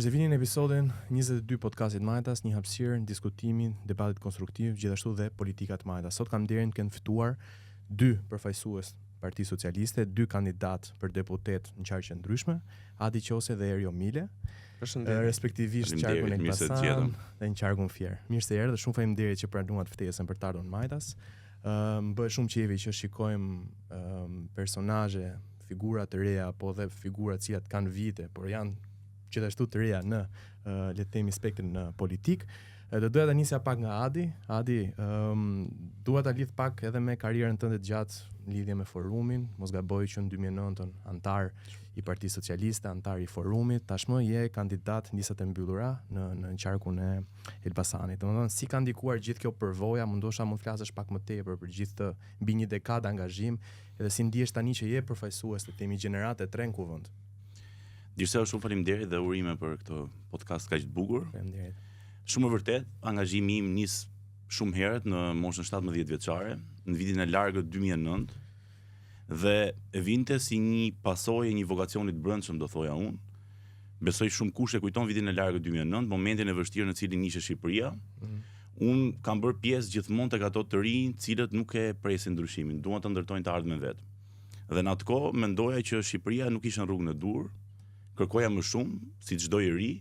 Mirë se vini në episodin 22 podcastit Majtas, një hapësirë në diskutimin, debatit konstruktiv, gjithashtu dhe politikat Majtas. Sot kam nderin të ftuar dy përfaqësues Partisë Socialiste, dy kandidat për deputet në qarqe ndryshme, Adi Qose dhe Erio Mile, respektivisht qarkun Elbasan dhe në qarkun Fier. Mirë se erdhët, shumë faleminderit që pranuat ftesën për të ardhur në Majtas. Më bëhet shumë qefi që shikojmë personazhe, figura të reja, po dhe figura të cilat kanë vite, por janë gjithashtu të reja në le të themi spektrin politik. Do doja ta nisja pak nga Adi. Adi, dua ta lidh pak edhe me karrierën tënde të gjatë në lidhje me forumin. Mos gaboj që në 2009 antar i Partisë Socialiste, antar i forumit, tashmë je kandidat nisat e mbyllura në qarkun e Elbasanit. Domethënë si ka ndikuar gjithë kjo përvoja, ndoshta mund të flasësh pak më tepër për gjithë të mbi një dekadë angazhim, edhe si ndihesh tani që je përfaqësues të themi gjenerate 3 në kuvend. Gjithsesi shumë faleminderit dhe urime për këtë podcast kaq të bukur. Faleminderit. Shumë e vërtet, angazhimi im nis shumë herët në moshën 17 vjeçare, në vitin e largët 2009, dhe e vinte si një pasojë e një vokacioni të brendshëm, do thoja unë. Besoj shumë kush e kujton vitin e largët 2009, momentin e vështirë në cilin ishte Shqipëria. Unë kam bërë pjesë gjithmonë tek ato të rinj, cilët nuk e presin ndryshimin, duan të ndërtojnë të ardhmen vet. Dhe në atë kohë mendoja që Shqipëria nuk ishte në rrugën e dur, kërkoja më shumë, si çdo i ri,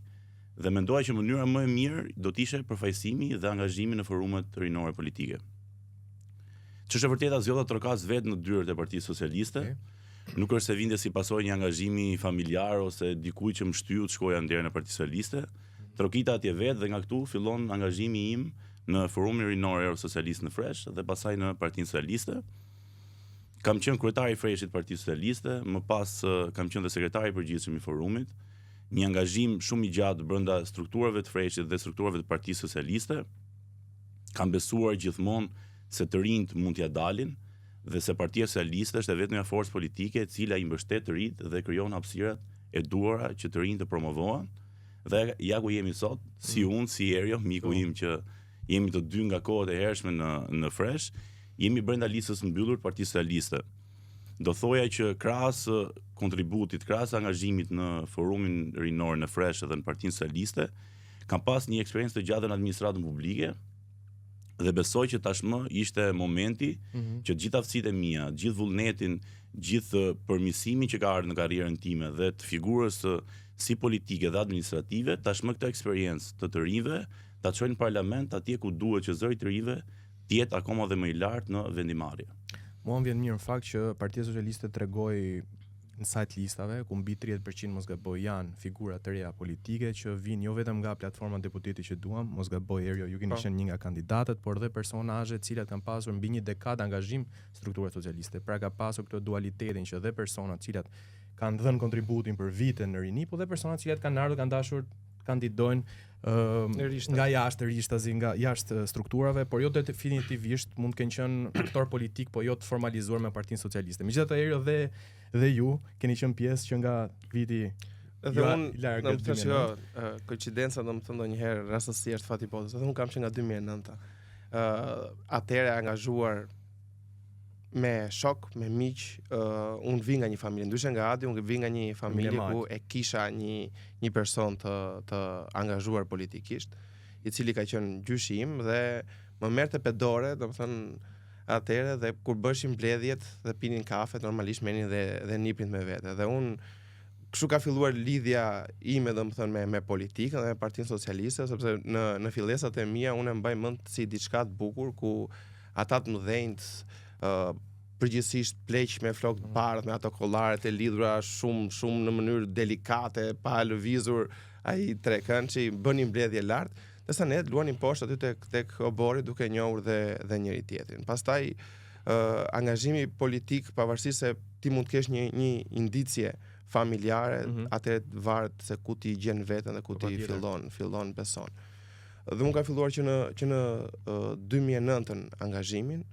dhe mendoja që mënyra më e mirë do të ishte përfaqësimi dhe angazhimi në forumet rinore politike. Ç'është e vërteta zgjodha trokas vetë në dyert e Partisë Socialiste. Nuk është se vinte si pasojë një angazhimi familjar ose dikujt që më shtyu të shkoja në derën e Partisë Socialiste. Trokita atje vetë dhe nga këtu fillon angazhimi im në forumin rinor socialist në Fresh dhe pastaj në Partinë Socialiste. Kam qenë kryetari i Freshit Partisë Socialiste, më pas kam qenë dhe sekretari i përgjithshëm i forumit. Një angazhim shumë i gjatë brenda strukturave të Freshit dhe strukturave të Partisë Socialiste. Kam besuar gjithmonë se të rinjt mund t'ia dalin dhe se Partia Socialiste është vetëm një forcë politike e cila i mbështet të rinjt dhe krijon hapësirat e duara që të rinjt të promovohen. Dhe ja ku jemi sot, si unë, si Erio, miku im që jemi të dy nga kohët e hershme në Fresh, jemi brenda listës mbyllur të Partisë Socialiste. Do thoja që krahas kontributit, krahas angazhimit në forumin rinor në Fresh dhe në Partinë Socialiste, kam pas një eksperiencë të gjatë në administratën publike dhe besoj që tashmë ishte momenti që gjithë aftësitë e mia, gjithë vullnetin, gjithë përmirësimin që ka ardhur në karrierën time dhe të figurës si politike dhe administrative, tashmë këtë eksperiencë të rinjve ta çojnë në parlament atje ku duhet që zëri të rinjve të jetë akoma dhe më i lartë në vendimarrje. Mua më vjen mirë në fakt që Partia Socialiste tregoi në sajt listave, ku mbi 30% mos gaboj janë figura të reja politike që vinë jo vetëm nga platforma deputeti që duam, mos gaboj Erio, ju keni qenë një nga kandidatët, por dhe personazhe të cilat kanë pasur mbi një dekadë angazhim struktura socialiste. Pra ka pasur këtë dualitetin që dhe persona të cilat kanë dhënë kontributin për vite në rini, po dhe persona të cilat kanë ardhur, kanë dashur kandidojnë nga jashtë rishtazi, nga jashtë strukturave, por jo definitivist mund të kenë qenë aktor politik, po jo të formalizuar me Partinë Socialiste. Megjithatë Erio dhe ju keni qenë pjesë që nga viti edhe unë do të thosh që koincidenca do të thonë ndonjëherë rastësi është fati botës. Edhe unë kam qenë nga 2009. Atëherë angazhuar me shok, me miq, unë vi nga një familje, ndryshe nga Adi, unë vi nga një familje ku e kisha një person të angazhuar politikisht, i cili ka qenë gjyshi im dhe më merrte pedore, domethënë atëherë, dhe kur bëshim mbledhjet dhe pinin kafe, normalisht merrnin dhe nipnin me vete. Dhe unë kështu ka filluar lidhja ime domethënë me politikën dhe me Partinë Socialiste, sepse në fillesat e mia unë e mbaj mend si diçka të bukur ku ata të mëdhenjt përgjithsisht pleq me flokë të bardhë, me ato kollaret e lidhura shumë në mënyrë delikate, pa lëvizur ai trekëndçi, bënin mbledhje lart, ndërsa ne luanim poshtë aty tek obori duke njohur dhe njëri tjetrin. Pastaj angazhimi politik, pavarësisht se ti mund të kesh një indicje familjare, atë varet se ku ti gjen veten dhe ku ti fillon beson. Dhe unë ka filluar që në 2009 angazhimin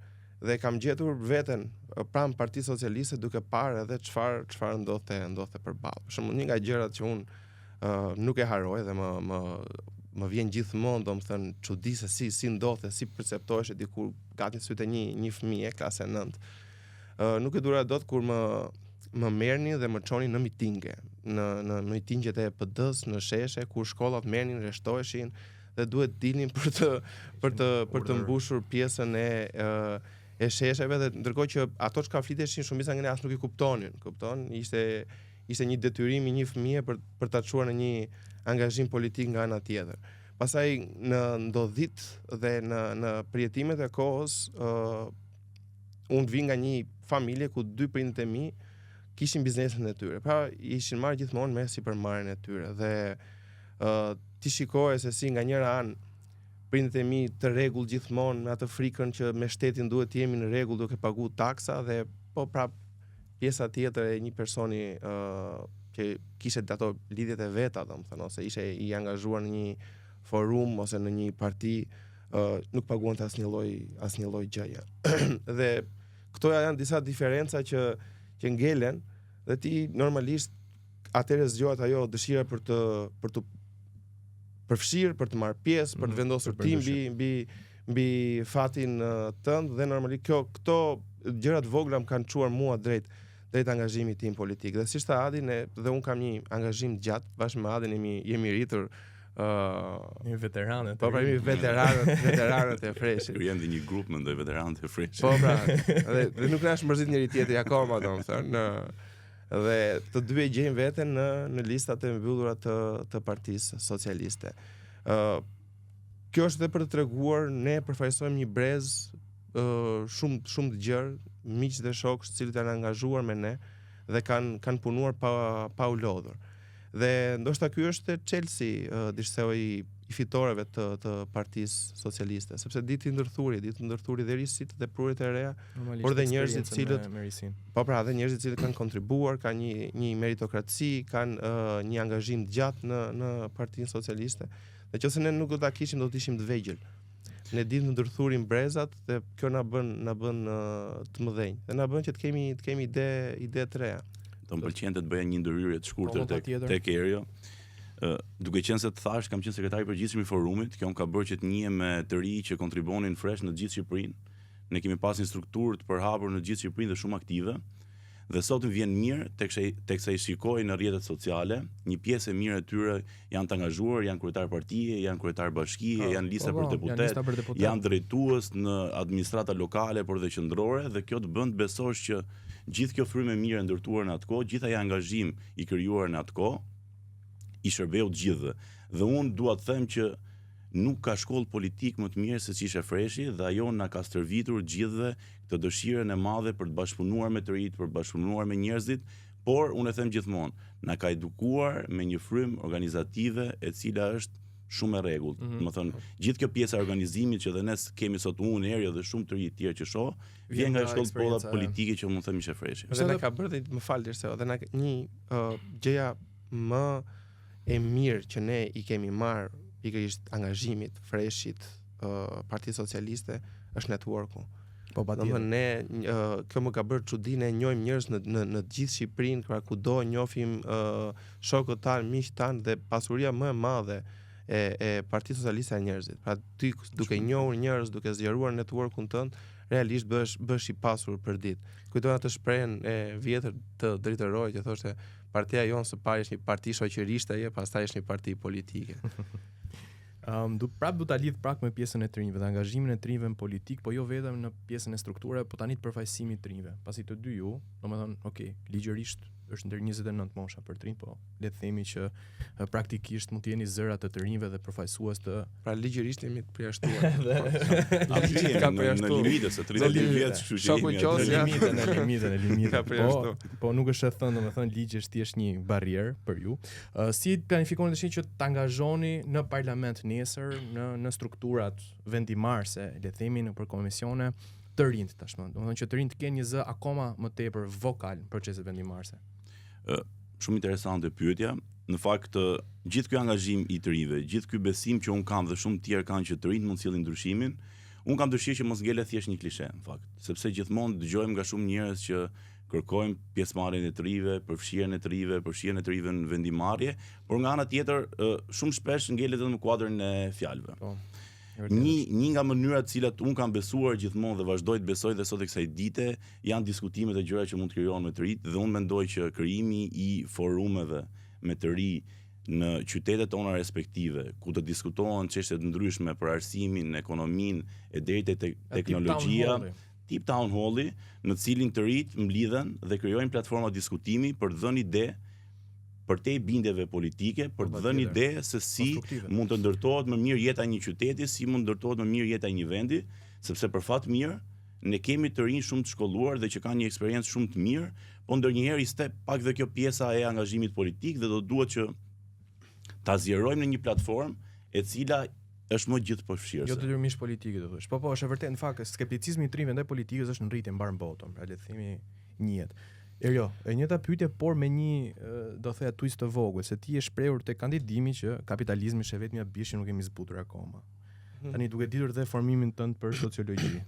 dhe kam gjetur veten pranë Partisë Socialiste duke parë edhe çfarë ndodhte përballë. Për shembull, një nga gjërat që unë nuk e harroj dhe më vjen gjithmonë, domethënë, çudi se si ndodhte, si perceptoheshe dikur gati në sytë një fëmijë klase 9. Nuk e dura dot kur më merrnin dhe më çonin në mitinge. në mitingjet e PD-s, në sheshe ku shkollat merrnin, rreshtoheshin dhe duhet dilnin për të mbushur pjesën e shesheve dhe ndërkohë që ato çka fliteshin shumica nga ne as nuk i kuptonin, ishte një detyrim i një fëmie për ta çuar në një angazhim politik nga ana tjetër. Pastaj në ndodhit dhe në përjetimet e kohës, unë vi nga një familje ku 2 prindët e mi kishin biznesin e tyre. Pra ishin marrë gjithmonë me sipërmarrjen e tyre dhe ti shikoje se si nga njëra anë prindët e mi të rregull gjithmonë me atë frikën që me shtetin duhet të jemi në rregull duke paguar taksa dhe po prap pjesa tjetër e një personi që kishte ato lidhjet e veta, domethënë, ose ishte i angazhuar në një forum ose në një parti, nuk paguante asnjë lloj gjëje. Dhe këto janë disa diferenca që ngelen dhe ti normalisht atëherë zgjohet ajo dëshira për të përfshirë, për të marrë pjesë, për të vendosur tim mbi fatin tënd dhe normalisht këto gjërat vogla më kanë çuar mua drejt angazhimit tim politik. Dhe si shta Adi, dhe unë kam një angazhim gjatë, bashkë me Adin jemi rritur një veteranët. Po pra jemi veteranët e freshit. Ju jam dhe një grup mendoj veteranët e freshit. Po pra, dhe nuk na është mërzit njëri tjetri akoma, domethënë, dhe të dy e gjejmë veten në listat e mbyllura të Partisë Socialiste. Kjo është edhe për të treguar ne përfaqësojmë një brez shumë të gjerë, miq dhe shokë të cilët janë angazhuar me ne dhe kanë punuar pa u lodhur. Dhe ndoshta ky është Chelsea dishseu i fitoreve të Partisë Socialiste, sepse ditë ndërthuri dhe risit dhe prurit e reja, por dhe njerëzit cilët dhe njerëzit cilët kanë kontribuar, kanë një meritokraci, kanë një angazhim të gjatë në Partinë Socialiste. Dhe qëse ne nuk do ta kishim, do të ishim të vegjël. Ne ditë ndërthurim brezat dhe kjo na bën të mëdhenj. Dhe na bën që të kemi ide të reja. Do më pëlqente të bëja një ndërhyrje të shkurtër tek Erio. Duke qenë se të thash, kam qenë sekretari i përgjithshëm i forumit, kjo më ka bërë që të njihem me të ri që kontribuonin fresh në gjithë Shqipërinë. Ne kemi pasur një strukturë të përhapur në gjithë Shqipërinë dhe shumë aktive. Dhe sot më vjen mirë teksa i shikoj në rrjetet sociale, një pjesë e mirë e tyre janë të angazhuar, janë kryetar partie, janë kryetar bashkie, janë lista për deputet, janë drejtues në administrata lokale por dhe qendrore dhe kjo të bën të besosh që gjithë kjo frymë e mirë e ndërtuar në atë kohë, gjithë ai angazhim i krijuar në atë kohë, i shërbeu të gjithëve. Dhe unë dua të them që nuk ka shkollë politik më të mirë se ç'ishte Freshi dhe ajo na ka stërvitur gjithëve këtë dëshirën e madhe për të bashkëpunuar me të rinjt, për të bashkëpunuar me njerëzit, por unë e them gjithmonë, na ka edukuar me një frymë organizative e cila është shumë e rregullt. Domethënë, gjithë kjo pjesa e organizimit që dhe ne kemi sot unë, Erio dhe shumë të rinj të tjerë që shoh, vjen nga shkolla politike që mund të them ishte Freshi. Dhe na ka bërë më fal se dhe na një gjëja më e mirë që ne i kemi marrë pikërisht angazhimit, Freshit, Partisë Socialiste, është networku. Po ne kjo më ka bërë çudi, ne njohim njerëz në gjithë Shqipërinë, pra kudo njohim shokët tanë, miqtë tanë dhe pasuria më e madhe e Partisë Socialiste e njerëzit. Pra ti duke njohur njerëz, duke zgjeruar networkun tënd, realisht bësh i pasur për ditë. Kujtohet atë shprehjen e vjetër të Drejtërorit që thoshte partia jonë së pari është një parti shoqëriste, pastaj është një parti politike. Du ta lidh prak me pjesën e të rinjve dhe angazhimin e të rinjve në politik, po jo vetëm në pjesën e strukturave, po tani të përfaqësimit të rinjve. Pasi të dy ju, domethënë, ligjërisht është ndër 29 mosha për të rinj, po le të themi që praktikisht mund të jeni zërat të rinjve dhe përfaqësues të. Pra ligjërisht jemi të përjashtuar. Në limite se 32 vjet, kështu që jemi në limite. Po nuk është e thënë, domethënë ligji është thjesht një barrierë për ju. Si planifikoni tashin që të angazhoni në parlament nesër, në strukturat vendimarrëse, le të themi nëpër komisione të rinjt tashmë, domethënë që të rinjt kenë një zë akoma më tepër vokal në proceset vendimarrëse. Shumë interesante pyetja. Në fakt, gjithë ky angazhim i të rinjve, gjithë ky besim që un kam dhe shumë të tjerë kanë që të rinjt mund të sillin ndryshimin, un kam dëshirë që mos ngelet thjesht një klishe, në fakt, sepse gjithmonë dëgjojmë nga shumë njerëz që kërkojmë pjesëmarrjen e të rinjve, përfshirjen e të rinjve në vendimarrje, por nga ana tjetër shumë shpesh ngelet edhe në kuadrin e fjalëve. Një nga mënyrat cilat unë kam besuar gjithmonë dhe vazhdoj të besoj dhe sot e kësaj dite janë diskutimet e gjëra që mund të krijohen me të rit dhe unë mendoj që krijimi i forumeve me të ri në qytetet tona respektive, ku të diskutohen çështje të ndryshme për arsimin, ekonominë e deri te teknologjia, tip town halli, në cilin të rit mblidhen dhe krijojnë platforma diskutimi për të dhënë ide për te bindjeve politike, për të dhënë ide se si mund të ndërtohet më mirë jeta e një qyteti, si mund ndërtohet më mirë jeta e një vendi, sepse për fat mirë ne kemi të rinj shumë të shkolluar dhe që kanë një eksperiencë shumë të mirë, po ndonjëherë ishte pak dhe kjo pjesa e angazhimit politik dhe do duhet që ta zgjerojmë në një platformë e cila është më gjithëpërfshirëse. Jo detyrimisht politike do thosh. Po, është e vërtetë në fakt skepticizmi i trimëve ndaj politikës është në rritje mbar botën, pra le të themi njëhet. Jo, e njëjta pyetje, por me një do thoya twist të vogël, se ti je shprehur te kandidimi që kapitalizmi është vetëm ja bishi, nuk kemi zbutur akoma. Tani duke ditur dhe formimin tënd për sociologji.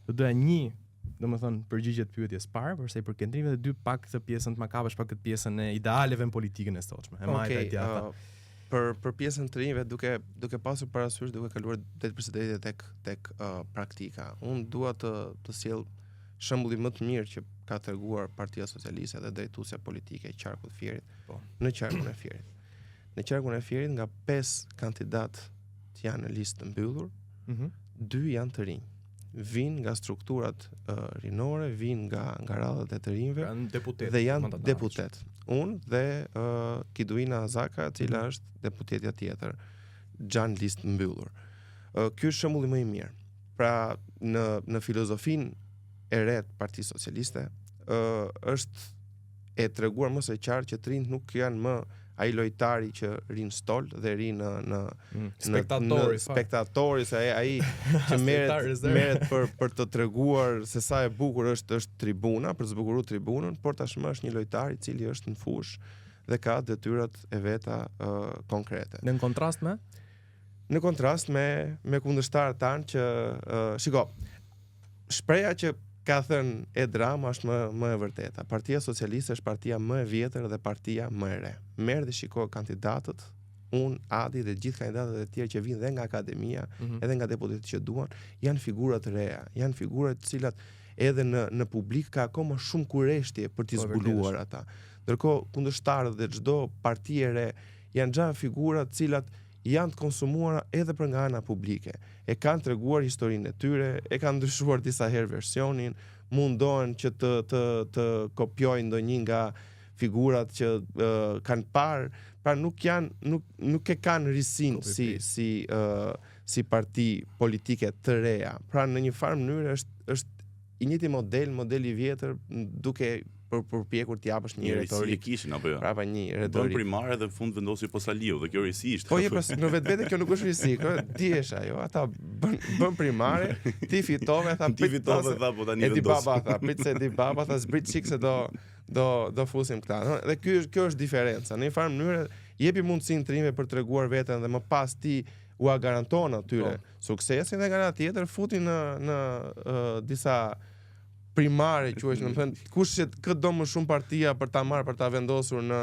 Do doja një, domethënë përgjigje të pyetjes parë, për sa i përket ndrimeve, dhe dy pak këtë pjesën të makabësh, pak këtë pjesën e idealeve në politikën e sotshme. E majta e djata. Për pjesën të rinjve duke pasur parasysh duke kaluar drejt përsëritje tek praktika. Unë dua të sjell shembulli më të mirë që ka treguar Partia Socialiste dhe drejtuesja politike e Qarkut Fierit. Në Qarkun e Fierit. Në Qarkun e Fierit nga 5 kandidat që janë në listë të mbyllur, 2 janë të rinj. Vinë nga strukturat rinore, vinë nga radhët e të rinjve dhe janë deputet. Unë dhe Kiduina Azaka, cila është deputetja tjetër, gjanë listë mbyllur. Ky është shembulli më i mirë. Pra në filozofinë e re të Partisë Socialiste është e treguar më së qartë që të rinjt nuk janë më ai lojtari që rin stol dhe rin në spektatori, se ai që merret për të treguar se sa e bukur është tribuna, për të zbukuruar tribunën, por tashmë është një lojtar i cili është në fushë dhe ka detyrat e veta konkrete. Në kontrast me kundërshtarët tanë që shiko, shpreha që ka thënë e drama është më e vërteta. Partia Socialiste është partia më e vjetër dhe partia më e re. Merr dhe shiko kandidatët, unë, Adi dhe gjithë kandidatët e tjerë që vinë dhe nga akademia, edhe nga deputetët që duan, janë figura të reja, janë figura të cilat edhe në publik ka akoma shumë kurreshtje për t'i zbuluar ata. Ndërkohë kundërshtarët dhe çdo parti e re janë xha figura të cilat janë të konsumuara edhe për nga ana publike. E kanë treguar historinë e tyre, e kanë ndryshuar disa herë versionin, mundohen që të kopjojnë ndonjë nga figurat që kanë parë, pra nuk e kanë risin si parti politike të reja. Pra në një farë mënyrë është i njëjti model i vjetër, duke përpjekur të japësh një retorik. Si kishin apo jo? Prapa një retorik. Bën primare dhe në fund vendosi Posaliu dhe kjo risi ishte. Po pas në vetvete kjo nuk është risi, kjo dihesh ajo, ata bën primare, ti fitove, tha ti fitove tha po tani vendos. Ti baba tha, prit se ti baba tha zbrit çik se do fusim këta. Dhe kjo është diferenca. Në një farë mënyrë jepi mundësinë trimve për treguar veten dhe më pas ti u garanton atyre suksesin dhe nga ana tjetër futi në disa primare, quhesh, domethënë kush që do më shumë partia për ta marrë, për ta vendosur në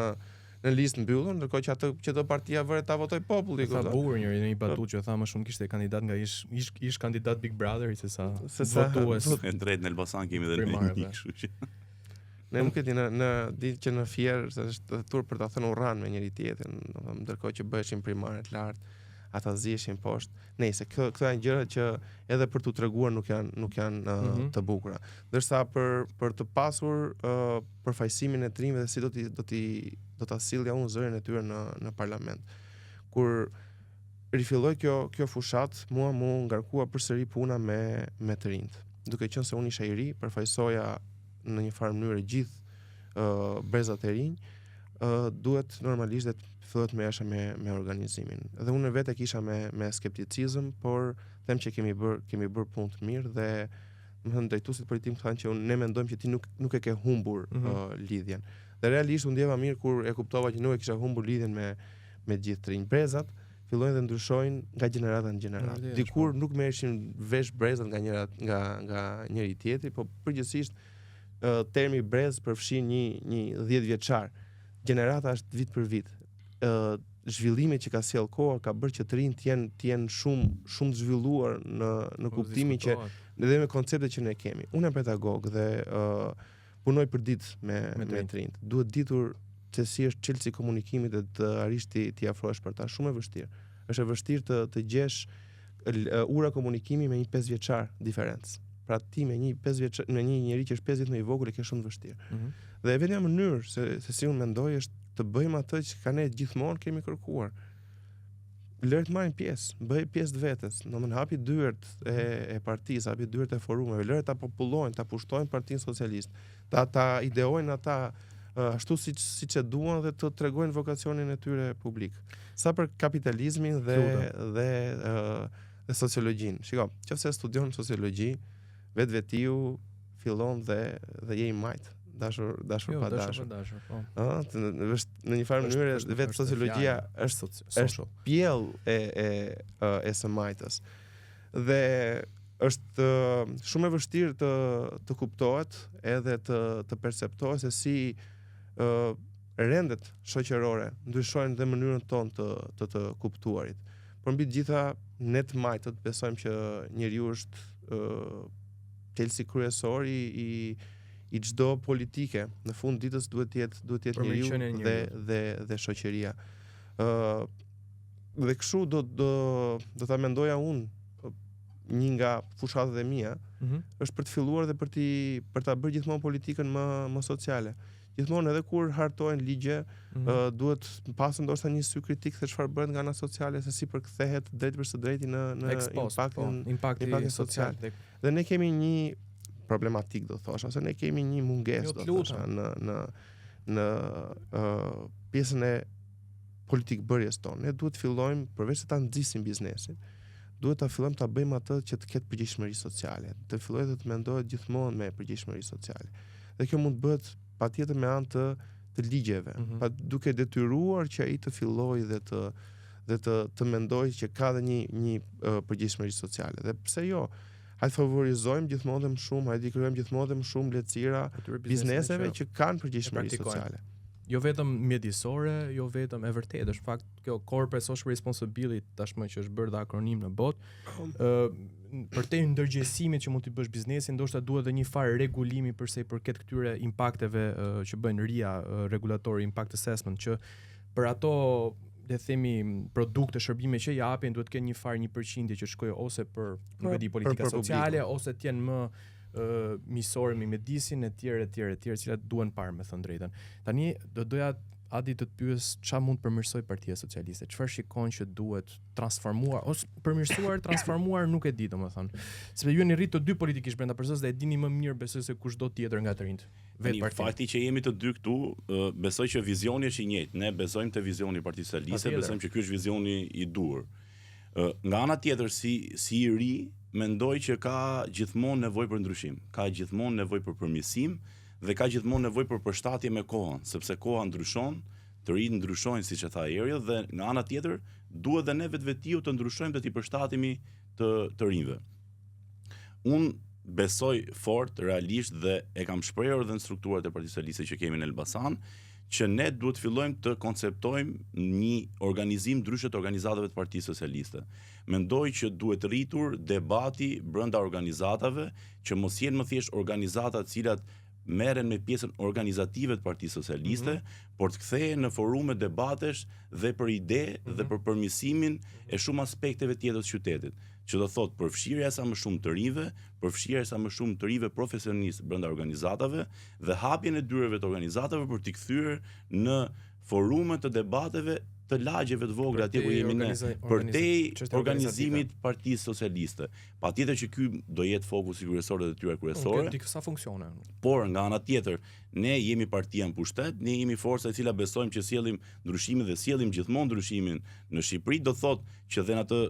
listë mbyllur, ndërkohë që çdo partia vëre ta votoj populli. Sa bukur njëri në një batutë që tha më shumë kishte kandidat nga ish kandidat Big Brother se sa votues. Në drejt në Elbasan kemi dhe një kështu që. Ne nuk e di në ditë që në Fier është tur për ta thënë urran me njëri tjetrin, domethënë ndërkohë që bëheshin primare të lartë, ata ziheshin poshtë. Nëse këto janë gjëra që edhe për t'u treguar nuk janë të bukura. Ndërsa për të pasur përfaqësimin e trimëve dhe si do ta sillja unë zërin e tyre në parlament. Kur rifilloi kjo fushat, mua më ngarkua përsëri puna me të rinjt. Duke qenë se unë isha i ri, përfaqësoja në një farë mënyrë gjithë brezat e rinj, duhet normalisht të fillohet me organizimin. Dhe unë vetë kisha me skepticizëm, por them që kemi bër punë të mirë dhe domethënë drejtuesit politik thanë që ne mendojmë që ti nuk e ke humbur lidhjen. Dhe realisht u ndjeva mirë kur e kuptova që nuk e kisha humbur lidhjen me gjithë të rinj. Brezat fillojnë dhe ndryshojnë nga gjenerata në gjeneratë. Dikur nuk merreshin vesh brezat nga njëri tjetri, po përgjithsisht termi brez përfshin një 10 vjeçar. Gjenerata është vit për vit. zhvillimi që ka sjell koha ka bërë që të rinjt të jenë shumë të zhvilluar në kuptimin që edhe me konceptet që ne kemi. Unë jam pedagog dhe punoj për ditë me të rinjt. Duhet ditur se si është çelësi i komunikimit dhe të arrish t'i afrohesh për ta. Shumë e vështirë. Është e vështirë të gjesh ura komunikimi me një 5 vjeçar diferencë. Pra ti me një 5 vjeçar, me një njerëz që është 5 vjet më i vogël e ke shumë të vështirë. Dhe e vetmja mënyrë se si unë mendoj është të bëjmë atë që ne gjithmonë kemi kërkuar. Lëre të marrin pjesë, bëj pjesë të vetes, domethënë hapi dyert e partisë, hapi dyert e forumeve, lëre ta popullojnë, ta pushtojnë Partinë Socialiste, ta ideojnë ata ashtu siç e duan dhe të tregojnë vokacionin e tyre publik. Sa për kapitalizmin dhe sociologjinë. Shiko, nëse studion sociologji, vetvetiu fillon dhe je i majt. Dashur pa dashur. Po. Në një farë mënyrë vetë sociologjia është pjellë e së majtës. Dhe është shumë e vështirë të kuptohet edhe të perceptohet se si rendet shoqërore ndryshojnë dhe mënyrën tonë të kuptuarit. Por mbi të gjitha ne të majtët besojmë që njeriu është thelsi kryesor i çdo politike. Në fund ditës duhet të jetë njeriu dhe shoqëria. Dhe kështu do ta mendoja unë një nga fushatat e mia është për të filluar dhe për ta bërë gjithmonë politikën më sociale. Gjithmonë edhe kur hartojnë ligje, duhet pasën ndoshta një sy kritik se çfarë bëhet nga ana sociale, se si përkthehet drejt për së drejti në impaktin social. Dhe ne kemi një problematik, do thosha, ose ne kemi një mungesë, do thosha, në pjesën e politikbërjes tonë. Ne duhet të fillojmë, përveç se ta nxisim biznesin, duhet ta fillojmë ta bëjmë atë që të ketë përgjegjësi sociale. Të fillojë të mendohet gjithmonë me përgjegjësi sociale. Dhe kjo mund të bëhet patjetër me anë të ligjeve, duke detyruar që ai të fillojë dhe të mendojë që ka dhe një përgjegjësi sociale. Dhe pse jo? Hajde favorizojmë gjithmonë dhe më shumë, hajde i krijojmë gjithmonë dhe më shumë lehtësira bizneseve që kanë përgjegjësi sociale. Jo vetëm mjedisore, jo vetëm e vërtetë, është fakt kjo corporate social responsibility tashmë që është bërë dhe akronim në botë, për te ndërgjegjësimit që mund t'i bësh biznesin, ndoshta duhet edhe një farë regulimi përse i përket këtyre impakteve që bëjnë RIA, Regulatory Impact Assessment, që për ato le themi produkte, shërbime që japin duhet të kenë një farë 1% që shkojë ose për politika sociale ose të jenë më misore me mjedisin e tjerë, cilat duhen parë, me thënë drejtën. Tani do doja Adi të të pyes çfarë mund përmirësoj Partia Socialiste, çfarë shikon që duhet transformuar ose përmirësuar, transformuar nuk e di domethënë. Sepse ju jeni rritë të dy politikisht brenda përsës dhe e dini më mirë besoj se kushdo tjetër nga të rinjt. Vetë partia. Fakti që jemi të dy këtu, besoj që vizioni është i njëjtë. Ne besojmë te vizioni i Partisë Socialiste, besojmë që ky është vizioni i dur. Nga ana tjetër si i ri, mendoj që ka gjithmonë nevojë për ndryshim, ka gjithmonë nevojë për përmirësim dhe ka gjithmonë nevojë për përshtatje me kohën, sepse koha ndryshon, të rinjt ndryshojnë siç e tha Erill dhe nga ana tjetër duhet dhe ne vetvetiu të ndryshojmë dhe të përshtatemi të rinjve. Unë besoj fort, realisht dhe e kam shprehur edhe në strukturat e Partisë Socialiste që kemi në Elbasan, që ne duhet fillojmë të konceptojmë një organizim ndryshe të organizatave të Partisë Socialiste. Mendoj që duhet rritur debati brenda organizatave, që mos jenë më thjesht organizata të cilat merren me pjesën organizative të Partisë Socialiste, por të kthehen në forume debatesh dhe për ide dhe për përmirësimin e shumë aspekteve tjetër të qytetit, që do thotë përfshirja sa më shumë të rinjve, përfshirja sa më shumë të rinjve profesionistë brenda organizatave dhe hapjen e dyrave të organizatave për t'i kthyer në forume të debateve të lagjeve të vogla atje ku jemi ne, përtej organizimit Partisë Socialiste. Patjetër që ky do jetë fokusi kryesor dhe detyra kryesore. Sa funksione. Por nga ana tjetër, ne jemi partia në pushtet, ne jemi forca e cila besojmë që sjellim ndryshimin dhe sjellim gjithmonë ndryshimin në Shqipëri, do thotë që dhe në atë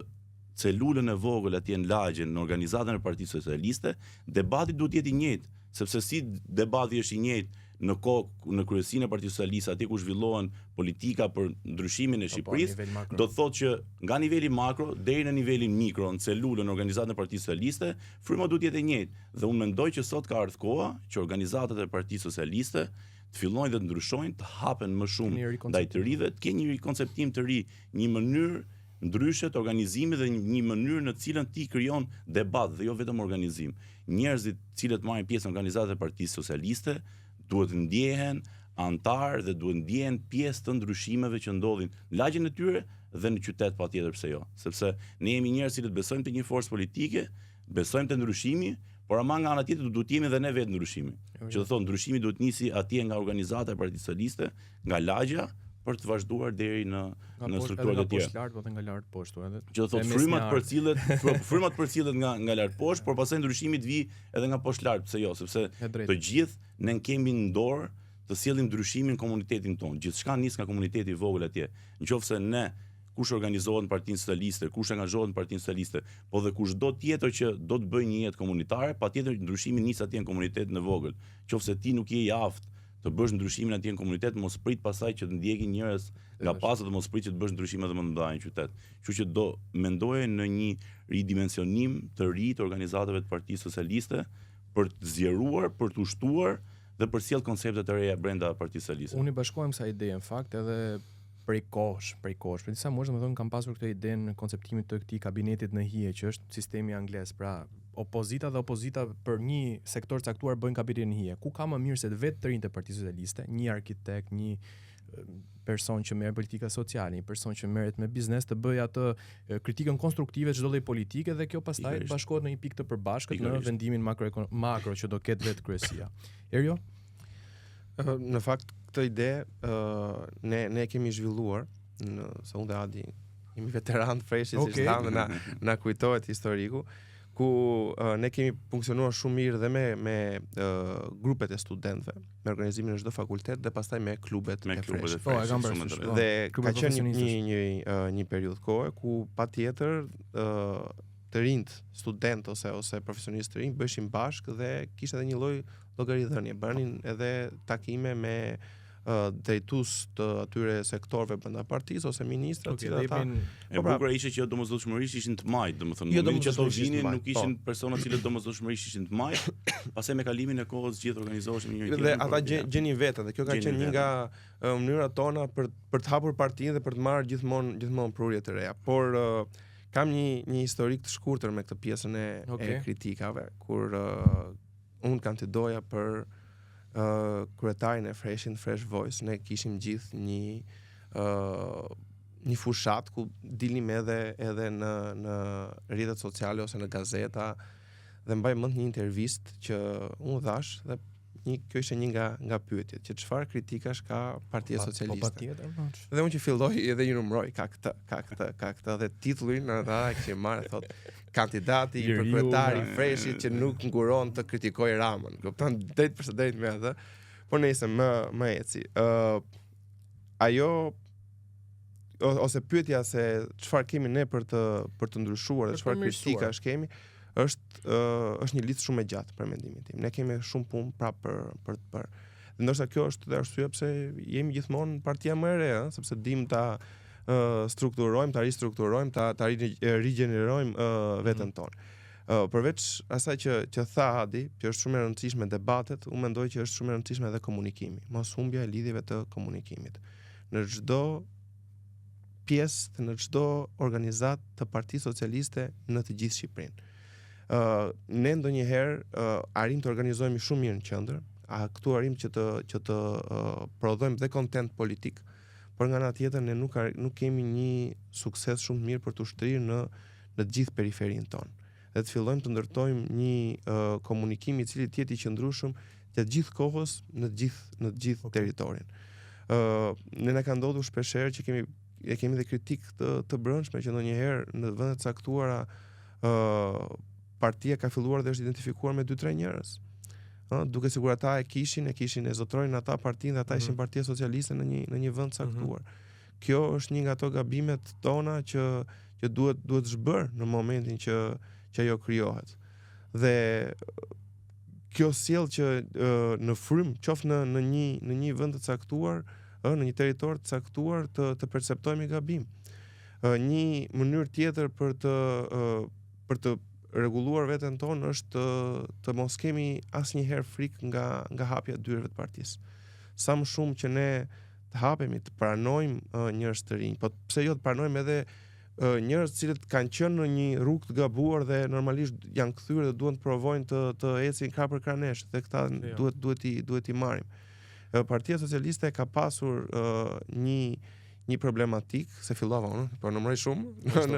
celulën e vogël atje në lagje në organizatën e Partisë Socialiste, debati duhet jetë i njëjtë, sepse si debati është i njëjtë në kryesinë e Partisë Socialiste, atje ku zhvillohen politika për ndryshimin e Shqipërisë, do thotë që nga niveli makro deri në nivelin mikro, në celulën e organizatën e Partisë Socialiste, fryma duhet jetë e njëjtë. Dhe unë mendoj që sot ka ardhur koha që organizatat e Partisë Socialiste të fillojnë dhe të ndryshojnë, të hapen më shumë ndaj të rive, të kenë një rikonceptim të ri, një mënyrë ndryshe të organizimit dhe një mënyrë në cilën ti krijon debat dhe jo vetëm organizim. Njerëzit cilët marrin pjesë në organizatat e Partisë Socialiste duhet ndjehen antar dhe duhet ndjehen pjesë të ndryshimeve që ndodhin në lagjen e tyre dhe në qytet patjetër pse jo. Sepse ne jemi njerëz që besojmë te një forcë politike, besojmë te ndryshimi, por ama nga ana tjetër duhet jemi dhe ne vetë ndryshimi. Që do thonë ndryshimi duhet nisi atje nga organizata e Partisë Socialiste, nga lagja për të vazhduar deri në strukturat e tjera. Nga lart, po dhe nga lart poshtu edhe. Që do thotë frymat përcillet nga lart poshtë, por pastaj ndryshimi të vi edhe nga poshtë lart, pse jo, sepse të gjithë ne kemi në dorë të sjellim ndryshimin në komunitetin tonë. Gjithçka nis nga komuniteti i vogël atje. Nëse ne kush organizohet në Partinë Socialiste, kush angazhohet në Partinë Socialiste, po dhe kushdo tjetër që do të bëjë një jetë komunitare, patjetër ndryshimi nis atje në komunitetin e vogël. Nëse ti nuk je i aftë të bësh ndryshimin atje në komunitet, mos prit pasaj që të ndjekin njerëz nga pasa dhe mos prit që të bësh ndryshime edhe më të mëdha në qytet. Kështu që do mendoje në një ridimensionim të ri të organizatave të Partisë Socialiste për të zgjeruar, për të ushtuar dhe për sjell koncepte të reja brenda Partisë Socialiste. Unë i bashkohem kësaj ide në fakt edhe prej kohësh. Për disa muaj domethënë kam pasur këtë ide në konceptimin të këtij kabinetit në hije që është sistemi anglez, pra opozita për një sektor caktuar bëjnë kabinetin në hije. Ku ka më mirë se vetë të rinjtë e Partisë Socialiste, një arkitekt, një person që merret politika sociale, një person që merret me biznes të bëjë atë kritikën konstruktive çdo lloj politike dhe kjo pastaj bashkohet në një pikë të përbashkët në vendimin makro që do ketë vetë kryesia. Erjo? Në fakt këtë ide ne kemi zhvilluar se unë dhe Adi jemi veteran freshit si shtam dhe na kujtohet historiku ku ne kemi funksionuar shumë mirë dhe me grupet e studentëve, me organizimin e çdo fakultet dhe pastaj me klubet e freshit. Dhe ka qenë një periudhë kohe ku patjetër të rinjt student ose profesionistë të rinj bëshin bashkë dhe kishte edhe një lloj llogaridhënie, bënin edhe takime me drejtues të atyre sektorëve brenda partisë ose ministra, të cilët ata e bukur ishte që domosdoshmërisht ishin të majt, domethënë momentin që ato vinin nuk ishin persona të cilët domosdoshmërisht ishin të majt, pastaj me kalimin e kohës gjithë organizoheshin një tjetër. Dhe ata gjenin veten dhe kjo ka qenë një nga mënyrat tona për të hapur partinë dhe për të marrë gjithmonë prurje të reja. Por kam një historik të shkurtër me këtë pjesën e kritikave, kur unë kam të doja për kryetarin e Freshin, Fresh Voice. Ne kishim gjithë një fushat ku dilnim edhe në rrjetet sociale ose në gazeta dhe mbaj mend një intervistë që unë dhash dhe kjo ishte një nga pyetjet, që çfarë kritikash ka Partia Socialiste. Dhe unë që filloj edhe një numëroj ka këtë dhe titullin ata e kishim marrë thotë kandidati i kryetari i Freshit që nuk nguron të kritikoj Ramën. Kupton drejt për drejt me atë. Po nëse më eci. Ajo ose pyetja se çfarë kemi ne për të ndryshuar dhe çfarë kritikash kemi është një listë shumë e gjatë për mendimin tim. Ne kemi shumë punë prapë për të bërë. Dhe ndoshta kjo është edhe arsyeja pse jemi gjithmonë partia më e re, sepse dim ta strukturojmë, ta ristrukturojmë, ta rigjenerojmë veten tonë. Përveç asaj që tha Adi, që është shumë e rëndësishme debatet, unë mendoj që është shumë e rëndësishme edhe komunikimi, mos humbja e lidhjeve të komunikimit. Në çdo pjesë, në çdo organizatë të Partisë Socialiste në të gjithë Shqipërinë. Ne ndonjëherë arrim të organizohemi shumë mirë në qendër, këtu arrim që të prodhojmë dhe kontent politik, por nga ana tjetër ne nuk kemi një sukses shumë mirë për të ushtrirë në të gjithë periferinë tonë. Dhe të fillojmë të ndërtojmë një komunikim i cili të jetë i qëndrueshëm gjatë gjithë kohës në të gjithë territorin. Ne na ka ndodhur shpeshherë që kemi dhe kritikë të brendshme që ndonjëherë në vende të caktuara partia ka filluar dhe është identifikuar me 2-3 njerëz. Duke sigur ata e zotrojnë ata partinë dhe ata ishin Partia Socialiste në një vend caktuar. Kjo është një nga ato gabimet tona që duhet zhbër në momentin që ajo krijohet. Dhe kjo sjell që në frym, qoftë në një vend të caktuar, në një territor të caktuar të perceptojmë gabim. Një mënyrë tjetër për të rregulluar veten tonë është të mos kemi asnjëherë frikë nga hapja e dyrave të partisë. sa më shumë që ne të hapemi, të pranojmë njerëz të rinj, po pse jo të pranojmë edhe njerëz të cilët kanë qenë në një rrugë të gabuar dhe normalisht janë kthyer dhe duan të provojnë të ecin krah për kranesh, dhe këta duhet i marrim. Partia Socialiste ka pasur një problematik, se fillova unë, po numëroj shumë.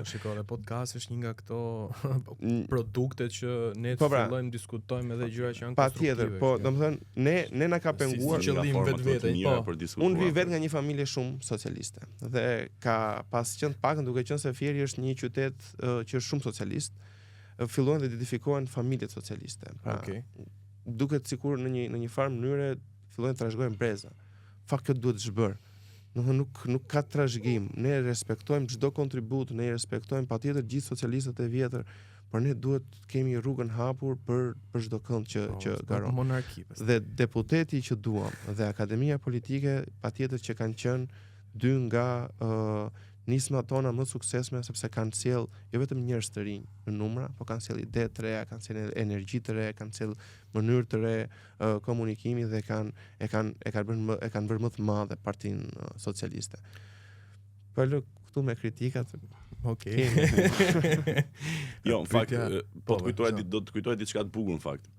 Shiko, dhe podcast është një nga këto produktet që ne të fillojmë diskutojmë edhe gjëra që janë konstruktive. Patjetër, po, domethënë ne na ka penguar qëllim vetvete. Unë vi vetë nga një familje shumë socialiste dhe ka pas qenë të pakën duke qenë se Fieri është një qytet që është shumë socialist, fillojnë dhe identifikohen familjet socialiste. Pra, duket sikur në një farë mënyre fillojnë të trashëgojnë breza. Fakt kjo duhet zhbër. Nuk ka trashëgim. Ne respektojmë çdo kontribut, ne respektojmë patjetër gjithë socialistët e vjetër, por ne duhet kemi rrugën hapur për çdo kënd që garon. Monarki. Dhe deputeti që duam dhe Akademia Politike patjetër që kanë qenë dy nga nismat tona më suksesme, sepse kanë sjell jo vetëm njerëz të rinj në numra, por kanë sjell ide të reja, kanë sjell energji të re, kanë sjell mënyrë të re komunikimi dhe e kanë bërë më të madhe Partinë Socialiste. Po këtu me kritikat. Okej. Jo, në fakt do të kujtoj diçka të bukur në fakt.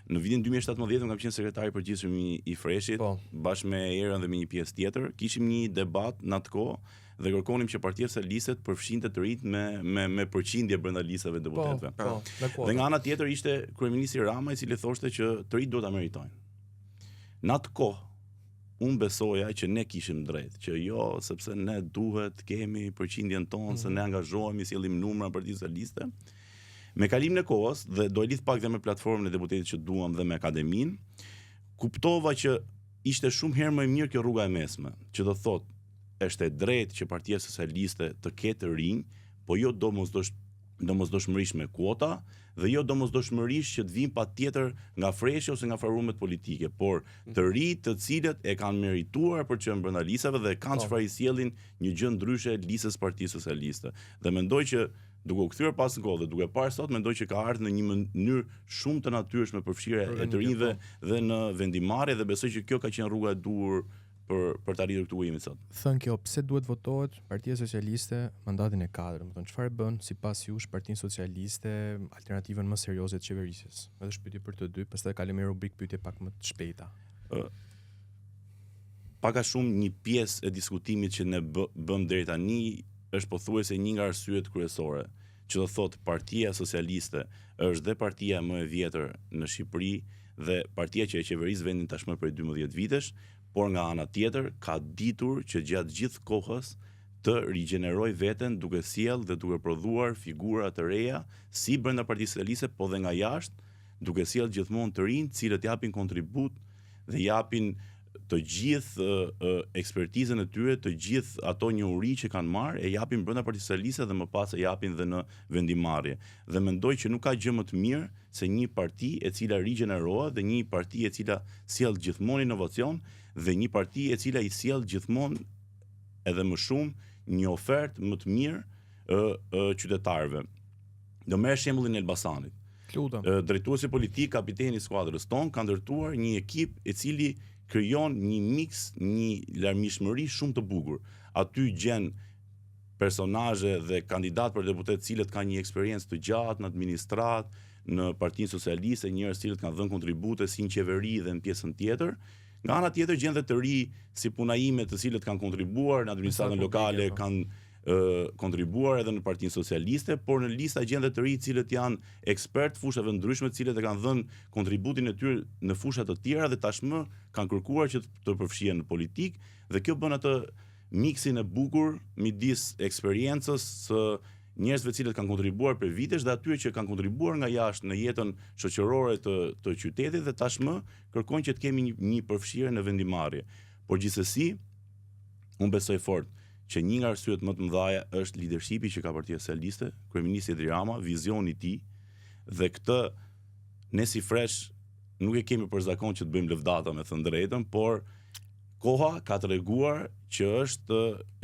Në vitin 2017 kam qenë sekretari i përgjithshëm i Freshit, bashkë me Erën dhe me një pjesë tjetër. Kishim një debat në atë kohë dhe kërkonim që Partia Socialiste të përfshinte të rinjt me përqindje brenda listave deputetëve. Dhe nga ana tjetër ishte kryeministri Rama, i cili thoshte që të rinjt duhet ta meritojnë. Në atë kohë unë besoja që ne kishim drejt, që jo, sepse ne duhet kemi përqindjen tonë, se ne angazhohemi, sjellim numra në Partinë Socialiste. Me kalimin e kohës, dhe do e lidh pak dhe me platformën e deputetit që duam dhe me akademinë, kuptova që ishte shumë herë më e mirë kjo rruga e mesme, që do thotë është e drejtë që Partia Socialiste të ketë rinj, po jo domosdoshmërisht me kuota, dhe jo domosdoshmërisht që të vinë patjetër nga Freshi ose nga forumet politike, por të rinj të cilët e kanë merituar për të qenë brenda listave dhe kanë çfarë i sjellin një gjë ndryshe listës Partisë Socialiste. Dhe mendoj që duke u kthyer pas në kohë dhe duke parë sot, mendoj që ka ardhur në një mënyrë shumë të natyrshme përfshirje e të rinjve dhe në vendimarrje, dhe besoj që kjo ka qenë rruga e duhur për të arritur këtu ku jemi sot. Thënë kjo, pse duhet votohet Partia Socialiste mandatin e 4? Do të thonë, çfarë bën sipas jush Partinë Socialiste alternativën më serioze të qeverisjes? Edhe shpytje për të dy, pastaj kalojmë në rubrikë pyetje pak më të shpejta. Pak a shumë një pjesë e diskutimit që ne bëm deri tani është pothuajse një nga arsyet kryesore, që do thotë Partia Socialiste është dhe partia më e vjetër në Shqipëri dhe partia që e qeveris vendin tashmë për 12 vitesh, por nga ana tjetër ka ditur që gjatë gjithë kohës të rigjeneroj veten duke sjell dhe duke prodhuar figura të reja si brenda Partisë Socialiste, po dhe nga jashtë, duke sjell gjithmonë të rinj, cilët japin kontribut dhe japin të gjithë ekspertizën e tyre, të gjithë ato njohuri që kanë marrë, e japin brenda Partisë Socialiste dhe më pas e japin dhe në vendimarrje. Dhe mendoj që nuk ka gjë më të mirë se një parti e cila rigjenerohet dhe një parti e cila sjell gjithmonë inovacion dhe një parti e cila i sjell gjithmonë edhe më shumë një ofertë më të mirë qytetarëve. Do merr shembullin e Elbasanit. Drejtuesi politik, kapiteni i skuadrës tonë ka ndërtuar një ekip i cili krijon një mix, një larmishmëri shumë të bukur. Aty gjen personazhe dhe kandidat për deputet cilët kanë një eksperiencë të gjatë në administrat, në Partinë Socialiste, njerëz cilët kanë dhënë kontribute si në qeveri dhe në pjesën tjetër. Nga ana tjetër gjen dhe të ri si Punaime, të cilët kanë kontribuar në administratën lokale, kanë kontribuar edhe në Partinë Socialiste, por në lista gjen dhe të ri cilët janë ekspert fushave ndryshme, të cilët e kanë dhënë kontributin e tyre në fusha të tjera dhe tashmë kanë kërkuar që të përfshihen në politikë, dhe kjo bën atë miksin e bukur midis eksperiencës së njerëzve cilët kanë kontribuar për vitesh dhe atyre që kanë kontribuar nga jashtë në jetën shoqërore të qytetit dhe tashmë kërkojnë që të kemi një përfshirje në vendimarrje. Por gjithsesi, unë besoj fort që një nga arsyet më të mëdha është leadershipi që ka Partia Socialiste, kryeministri Edi Rama, vizioni i tij, dhe këtë ne si Fresh nuk e kemi për zakon që të bëjmë lëvdata me thënë drejtën, por koha ka treguar që është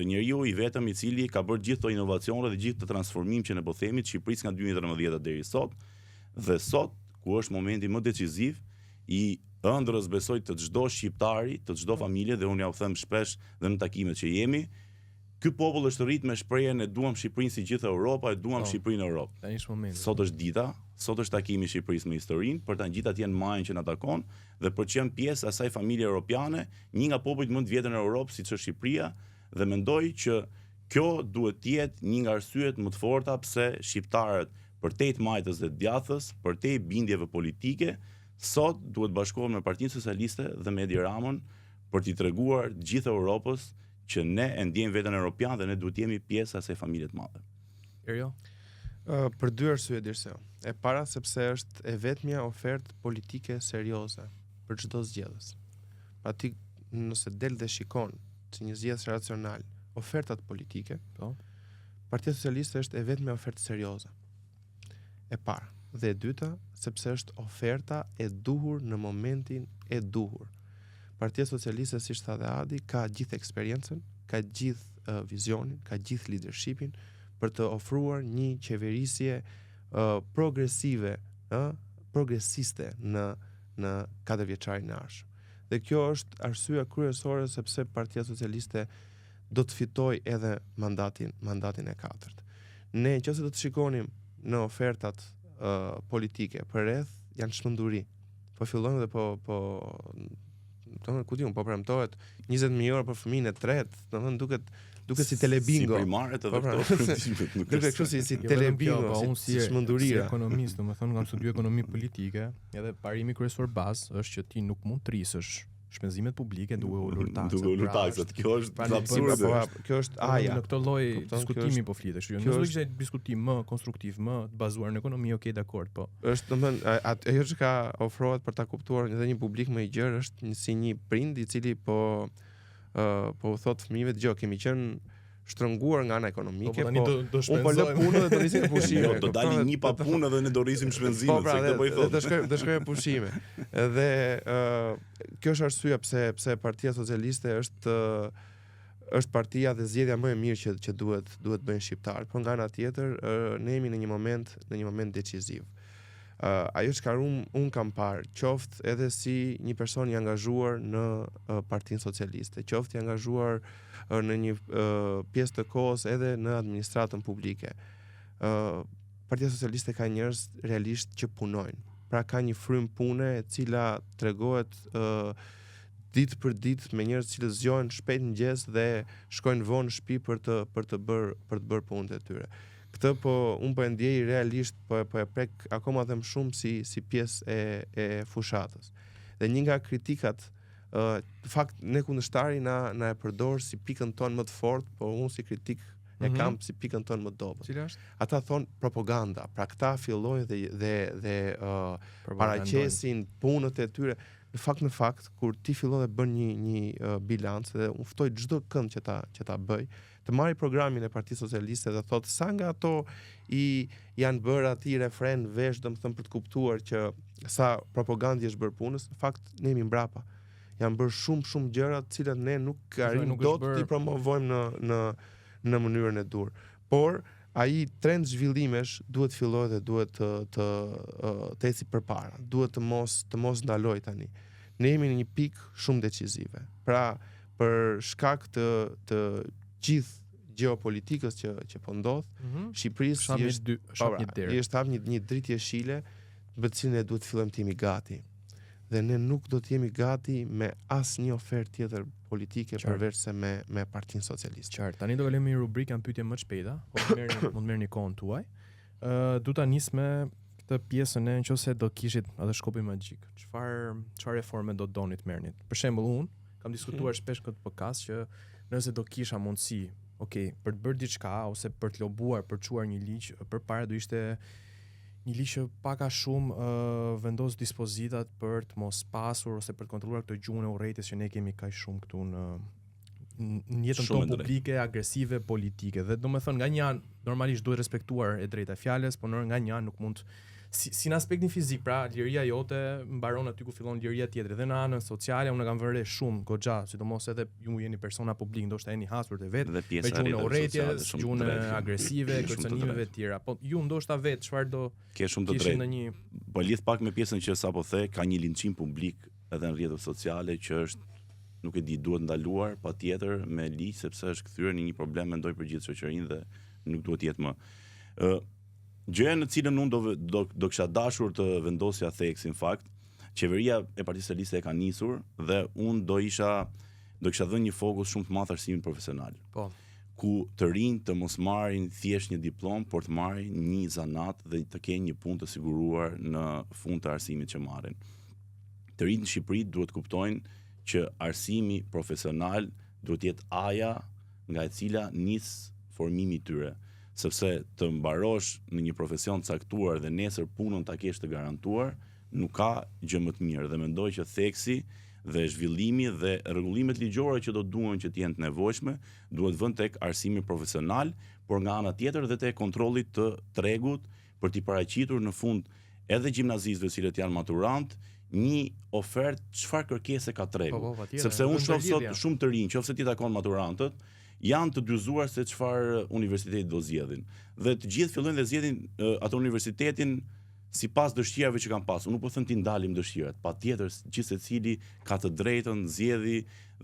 njeriu i vetëm i cili ka bërë gjithë këto inovacione dhe gjithë të transformim që ne po themi të Shqipërisë nga 2013 deri sot, dhe sot, ku është momenti më decisiv, i ëndrës besoj të çdo shqiptari, të çdo familje, dhe unë ja u them shpesh dhe në takimet që jemi, ky popull është rrit me shprehjen e duam Shqipërinë si gjithë Europa, e duam Shqipërinë në Europë. Tani është momenti. Sot është dita, sot është takimi i Shqipërisë me historinë, për ta ngjitur atje në majën që na takon dhe për të qenë pjesë asaj familje europiane, një nga popujt më të vjetër në Europë siç është Shqipëria, dhe mendoj që kjo duhet të jetë një nga arsyet më të forta pse shqiptarët, përtej majtës dhe djathës, përtej bindjeve politike, sot duhet bashkohen me Partinë Socialiste dhe me Edi Ramën për t'i treguar gjithë Europës që ne e ndjejmë veten europian dhe ne duhet jemi pjesë asaj familje të madhe. Erio? Për dy arsye Dirseu. E para sepse është e vetmja ofertë politike serioze për çdo zgjedhës. Pra ti nëse del dhe shikon që një zgjedhës racional ofertat politike, Partia Socialiste është e vetmja ofertë serioze. E para. Dhe e dyta, sepse është oferta e duhur në momentin e duhur. Partia Socialiste, siç tha dhe Adi, ka gjithë eksperiencën, ka gjithë vizionin, ka gjithë leadershipin për të ofruar një qeverisje progresive, progresiste në 4 vjeçarin e ardhshëm. Dhe kjo është arsyeja kryesore sepse Partia Socialiste do të fitojë edhe mandatin e 4. Ne nëse do të shikonim në ofertat politike për rreth janë çmenduri. Po fillojmë dhe po premtohet 20 mijë euro për fëmijën e tretë, domethënë duket si telebingo. Si primaret edhe këto. Duket kështu si telebingo, si çmendurira. Si ekonomist, domethënë kam studiuar ekonomi politike, edhe parimi kryesor bazë është që ti nuk mund të rrisësh shpenzimet publike duke ulur taksat. Kjo është absurde. Kjo është aja. Në këtë lloj diskutimi po flitet, kështu. Nëse ishte diskutim më konstruktiv, më të bazuar në ekonomi, okay, dakord, po. Është domethënë ajo që ka ofrohet për ta kuptuar edhe një publik më i gjerë është si një prind i cili po u thot fëmijëve, dëgjoj, kemi qenë shtrënguar nga ana ekonomike, po unë po lë punën dhe do rrisim pushime. Jo, do dalin një pa punë dhe ne do rrisim shpenzimet, se këtë po i thot. Do shkojmë pushime. Dhe kjo është arsyeja pse Partia Socialiste është partia dhe zgjedhja më e mirë që duhet bëjnë shqiptarët. Por nga ana tjetër, ne jemi në një moment deciziv. Ajo që unë kam parë, qoftë edhe si një person i angazhuar në Partinë Socialiste, qoftë i angazhuar në një pjesë të kohës edhe në administratën publike. Partia Socialiste ka njerëz realisht që punojnë. Pra ka një frymë pune e cila tregohet ditë për ditë me njerëz që zgjohen shpejt në mëngjes dhe shkojnë vonë në shtëpi për të bërë punët e tyre. Këtë unë po e ndjej realisht, po e prek akoma dhe më shumë si pjesë e fushatës. Dhe një nga kritikat, në fakt ne kundërshtari na e përdor si pikën tonë më të fortë, po unë si kritik e kam si pikën tonë më të dobët. Cila është? Ata thonë propaganda, pra këta fillojnë dhe paraqesin punët e tyre. Në fakt, kur ti fillon dhe bën një bilancë dhe unë ftoj çdo kënd që ta bëj, të marrë programin e Partisë Socialiste dhe thotë sa nga ato janë bërë ati refren vesh, domethënë për të kuptuar që sa propagandë është bërë punës, në fakt ne jemi mbrapa. Janë bërë shumë gjëra të cilat ne nuk arrim dot t'i promovojmë në mënyrën e dur. Por ai trend zhvillimesh duhet fillojë dhe duhet të eci përpara. Duhet të mos ndaloj tani. Ne jemi në një pikë shumë decizive. Pra, për shkak të gjithë geopolitikës që po ndodh, Shqipërisë është hap një dritë jeshile me të cilën ne duhet të fillojmë të jemi gati. Dhe ne nuk do të jemi gati me asnjë ofertë tjetër politike përveç se me Partinë Socialiste. Qartë. Tani do kalojmë në rubrikë janë pyetje më të shpejta, mund të merrni kohën tuaj. Du ta nis me këtë pjesën e nëse do kishit atë shkopin magjik. Çfarë reforme do doni të merrni? Për shembull, unë kam diskutuar shpesh këtë podcast që nëse do kisha mundësi, për të bërë diçka ose për të lobuar për të çuar një ligj, përpara do ishte një ligj që pak a shumë vendos dispozitat për të mos pasur ose për të kontrolluar këtë gjuhën e urrëties që ne kemi kaq shumë këtu në jetën tonë publike, agresive, politike. Dhe domethënë nga një anë normalisht duhet respektuar e drejta e fjalës, por nga një anë nuk mund si në aspektin fizik, pra liria jote mbaron aty ku fillon liria tjetër. Dhe në anën sociale unë kam vënë re shumë goxha, sidomos edhe ju jeni persona publik, ndoshta jeni hasur te vet, me gjuhën e urrëties, gjuhën agresive, kërcënimeve të tjera. Po ju ndoshta vet çfarë do ke shumë të drejtë. Po lidh pak me pjesën që sapo the, ka një linçim publik edhe në rrjetet sociale që është nuk e di, duhet ndaluar patjetër me ligj sepse është kthyer në një problem mendoj për gjithë shoqërinë dhe nuk duhet jetë më. Gjëja në cilën unë do kisha dashur të vendosja theksin fakt, qeveria e Partisë Socialiste e ka nisur dhe unë do kisha dhënë një fokus shumë të madh arsimit profesional. Po. Ku të rinj të mos marrin thjesht një diplom, por të marrin një zanat dhe të kenë një punë të siguruar në fund të arsimit që marrin. Të rinjt në Shqipëri duhet kuptojnë që arsimi profesional duhet jetë aja nga e cila nis formimi i tyre, sepse të mbarosh në një profesion të caktuar dhe nesër punën ta kesh të garantuar, nuk ka gjë më të mirë dhe mendoj që theksi dhe zhvillimi dhe rregullimet ligjore që do duhen që të jenë të nevojshme, duhet vënë tek arsimi profesional, por nga ana tjetër dhe tek kontrolli të tregut për t'i paraqitur në fund edhe gjimnazistëve që janë maturant, një ofertë çfarë kërkese ka tregu. Sepse unë shoh sot shumë të rinj, nëse ti takon maturantët, janë të dyzuar se çfarë universiteti do zgjedhin. Dhe të gjithë fillojnë dhe zgjedhin atë universitetin sipas dëshirave që kanë pasur. Nuk po thënë ti ndalim dëshirat. Patjetër gjithë secili ka të drejtën zgjedhë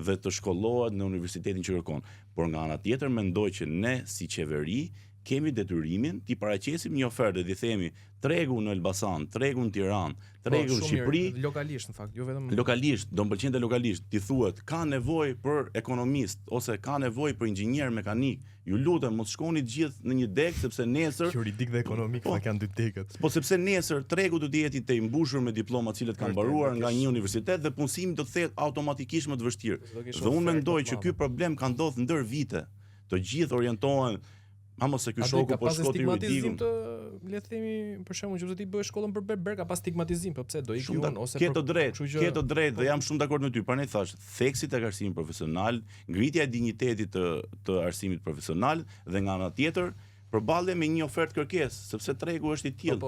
dhe të shkollohet në universitetin që kërkon. Por nga ana tjetër mendoj që ne si qeveri kemi detyrimin t'i paraqesim një ofertë dhe t'i themi tregu në Elbasan, tregu në Tiranë, tregu në Shqipëri, lokalisht në fakt, jo vetëm lokalisht, do m'pëlqente lokalisht, t'i thuhet ka nevojë për ekonomist ose ka nevojë për inxhinier mekanik. Ju lutem mos shkoni të gjithë në një deg sepse nesër juridik dhe ekonomik kanë dy degët. Po sepse nesër tregu do të jetë i mbushur me diploma të cilët kanë mbaruar nga një universitet dhe punësimi do të thjet automatikisht më të vështirë. Dhe unë mendoj që ky problem ka ndodhur ndër vite. Të gjithë orientohen mos se ky shoku po shkoti juridikun. Le të themi për shembull që ti bësh shkollën për berber, ka pas stigmatizim, po pse do ikë unë ose ke të drejtë dhe jam shumë dakord me ty. Prandaj thash, theksi tek arsimi profesional, ngritja e dinjitetit të arsimit profesional dhe nga ana tjetër përballje me një ofertë kërkesë, sepse tregu është i tillë.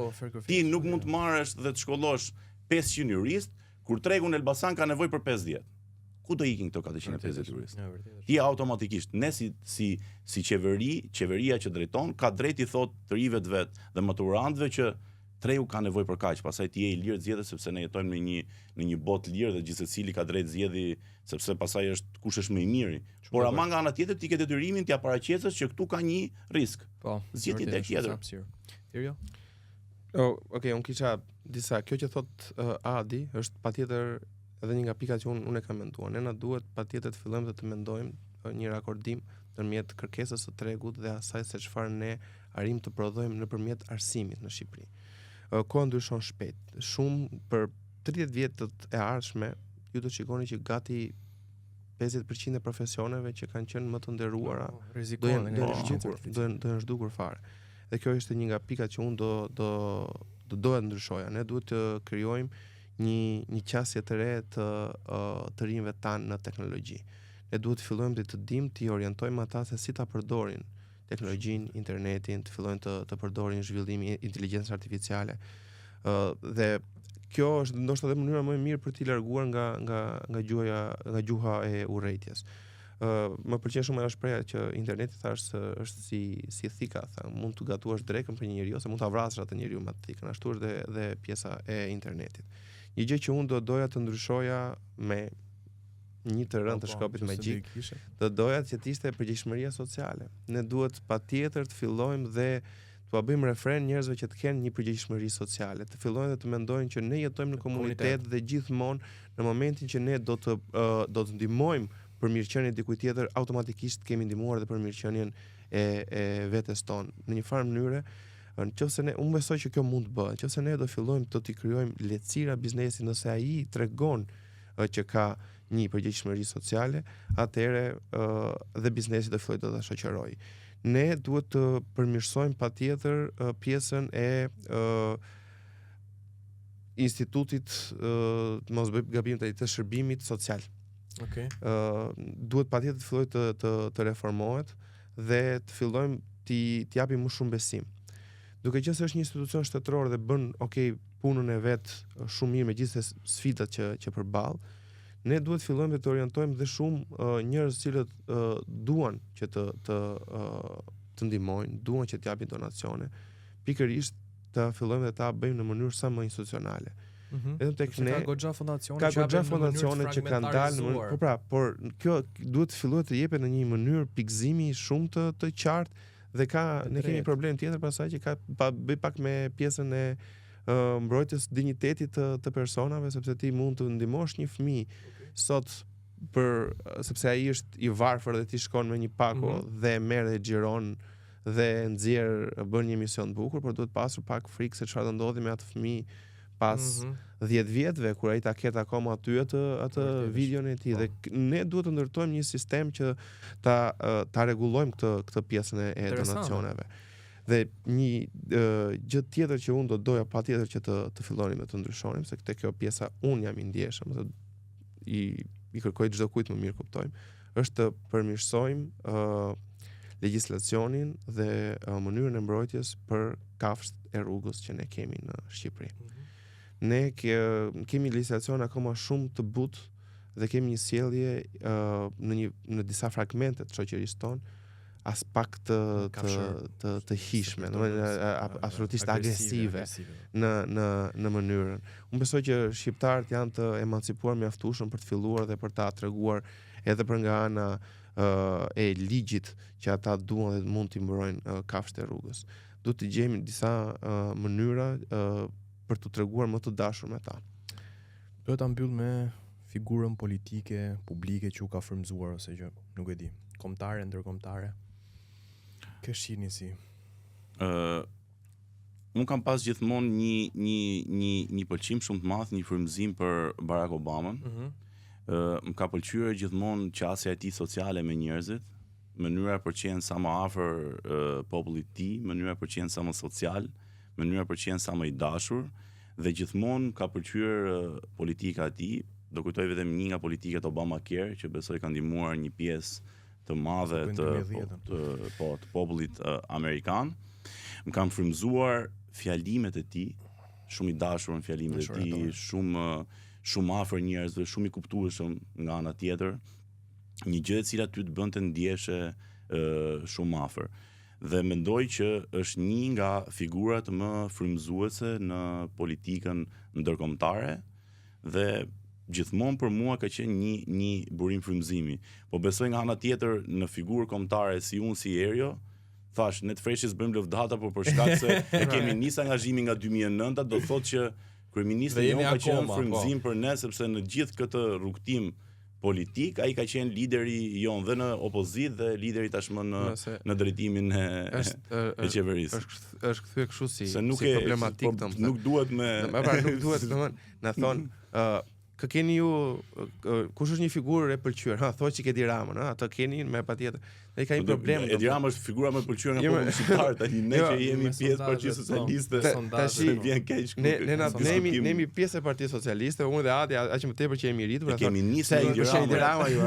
Ti nuk mund të marrësh dhe të shkollosh 500 jurist kur tregu në Elbasan ka nevojë për 50. Ku do ikin këto 450 juristë? Ti automatikisht, ne si qeveria që drejton, ka drejt i thot të rive të vet dhe maturantëve që tregu ka nevojë për kaq, pastaj ti je i lirë zgjedhë sepse ne jetojmë në një botë lirë dhe gjithsecili ka drejt zgjedhë sepse pastaj është kush është më i miri. Por ama nga ana tjetër ti ke detyrimin t'ia paraqesësh që këtu ka një risk. Po, zgjidhni tek tjetër. Tjerjo? Okej, unë kisha disa, kjo që thot Adi është patjetër edhe një nga pikat që unë e kam menduar. Ne na duhet patjetër të fillojmë të mendojmë një rakordim ndërmjet kërkesës së tregut dhe asaj se çfarë ne arrim të prodhojmë nëpërmjet arsimit në Shqipëri. Koha ndryshon shpejt. Shumë për 30 vjetët e ardhshme, ju do të shikoni që gati 50% e profesioneve që kanë qenë më të nderuara do jenë zhdukur fare. Dhe kjo është një nga pikat që unë do doja të ndryshoja. Ne duhet të krijojmë një qasje të re të rinjve tanë në teknologji. Ne duhet të fillojmë të dimë të orientojmë ata se si ta përdorin teknologjinë, internetin, të fillojnë të përdorin zhvillimin e inteligjencës artificiale. Dhe kjo është ndoshta edhe mënyra më e mirë për t'i larguar nga gjuha e urrëties. Më pëlqen shumë ajo shpreha që interneti thash është si thika, mund të gatuash drekën për një njeri ose mund ta vrasësh atë njeriu me atë thikën, ashtu është dhe pjesa e internetit. Një gjë që unë doja të ndryshoja me një të rënd të shkopit magjik, do doja që të ishte përgjegjësimeria sociale. Ne duhet patjetër të fillojmë dhe t'ua bëjmë refren njerëzve që të kenë një përgjegjësimeri sociale, të fillojnë dhe të mendojnë që ne jetojmë në komunitet dhe gjithmonë në momentin që ne do të ndihmojmë për mirëqenien e dikujt tjetër, automatikisht kemi ndihmuar edhe për mirëqenien e vetes tonë. Në një farë mënyrë, nëse ne, unë besoj që kjo mund të bëhet, nëse ne do fillojmë të t'i krijojmë lehtësira biznesit, nëse ai tregon që ka një përgjegjësimeri sociale, atëherë dhe biznesi do fillojë të ta shoqërojë. Ne duhet të përmirësojmë patjetër pjesën e institutit, mos bëj gabim të shërbimit social. Duhet patjetër të fillojë të reformohet dhe të fillojmë t'i japim më shumë besim. duke qenë se është një institucion shtetëror dhe bën punën e vet shumë mirë megjithëse sfidat që përball, ne duhet fillojmë të orientojmë dhe shumë njerëz cilët duan që të ndihmojnë, duan që të japin donacione, pikërisht të fillojmë dhe ta bëjmë në mënyrë sa më institucionale. Vetëm tek ne ka goxha fondacione që kanë dalë por kjo duhet të fillojë të jepet në një mënyrë pikëzimi shumë të qartë dhe ne kemi problem tjetër pasaj që ka bëj pak me pjesën e mbrojtjes dinjitetit të personave, sepse ti mund të ndihmosh një fëmijë sot sepse ai është i varfër dhe ti shkon me një pako dhe merr dhe xhiron dhe bën një mision të bukur, por duhet pasur pak frikë se çfarë do ndodhi me atë fëmijë pas 10 vjetëve kur ai ta ketë akoma aty atë videon e tij dhe ne duhet të ndërtojmë një sistem që ta rregullojmë këtë pjesën e donacioneve. Dhe një gjë tjetër që unë do doja patjetër që të fillonim dhe të ndryshonim, se këtë kjo pjesa unë jam i ndjeshëm, i kërkoj çdo kujt më mirë kuptojmë, është të përmirësojmë legjislacionin dhe mënyrën e mbrojtjes për kafshët e rrugës që ne kemi në Shqipëri. Ne kemi legjislacion akoma shumë të butë dhe kemi një sjellje në disa fragmente të shoqërisë tonë as pak të hishme, absolutisht agresive në mënyrën. Unë besoj që shqiptarët janë të emancipuar mjaftueshëm për të filluar dhe për ta treguar edhe për nga ana e ligjit që ata duan dhe mund t'i mbrojnë kafshët e rrugës. Duhet të gjejmë disa mënyra për të treguar më të dashur me ta. Do ta mbyll me figurën politike, publike që u ka frymzuar ose që nuk e di, kombëtare, ndërkombëtare. Kë shihni si? Unë kam pas gjithmonë një pëlqim shumë të madh, një frymëzim për Barack Obamën. Më ka pëlqyer gjithmonë qasja e tij sociale me njerëzit, mënyra për të qenë sa më afër popullit të tij, mënyra për të qenë sa më social, mënyra për të qenë sa më i dashur dhe gjithmonë ka pëlqyer politika e tij. Do kujtoj vetëm një nga politikat Obamacare që besoj ka ndihmuar një pjesë të madhe të popullit amerikan. Më kanë frymzuar fjalimet e tij, shumë i dashur në fjalimet e tij, shumë afër njerëzve, shumë i kuptueshëm nga ana tjetër, një gjë e cila ty të bënte ndjeshe shumë afër. Dhe mendoj që është një nga figurat më frymëzuese në politikën ndërkombëtare dhe gjithmonë për mua ka qenë një burim frymëzimi. Po besoj nga ana tjetër në figurë kombëtare si unë si Erio, thash, ne të freshis bëjmë lëvdata, por për shkak se e kemi nis angazhimin nga 2009, do thotë që kryeministri jon ka qenë frymëzim për ne, sepse në gjithë këtë rrugtim politik ai ka qenë lideri jon dhe në opozitë dhe lideri tashmë në drejtimin e qeverisë. Është kthyer kështu si problematik, nuk duhet nuk duhet, na thon kë keni ju kush është një figurë e pëlqyer? Thuaj që ke Edi Ramën, atë keni me patjetër. Ai ka një problem. Edi Rama është figura më e pëlqyer nga populli shqiptar, tani ne që jemi pjesë e Partisë Socialiste, tash vjen keq. Ne jemi pjesë e Partisë Socialiste, unë dhe Adi aq më tepër që jemi rritur, kemi nisë me Edi Rama ju,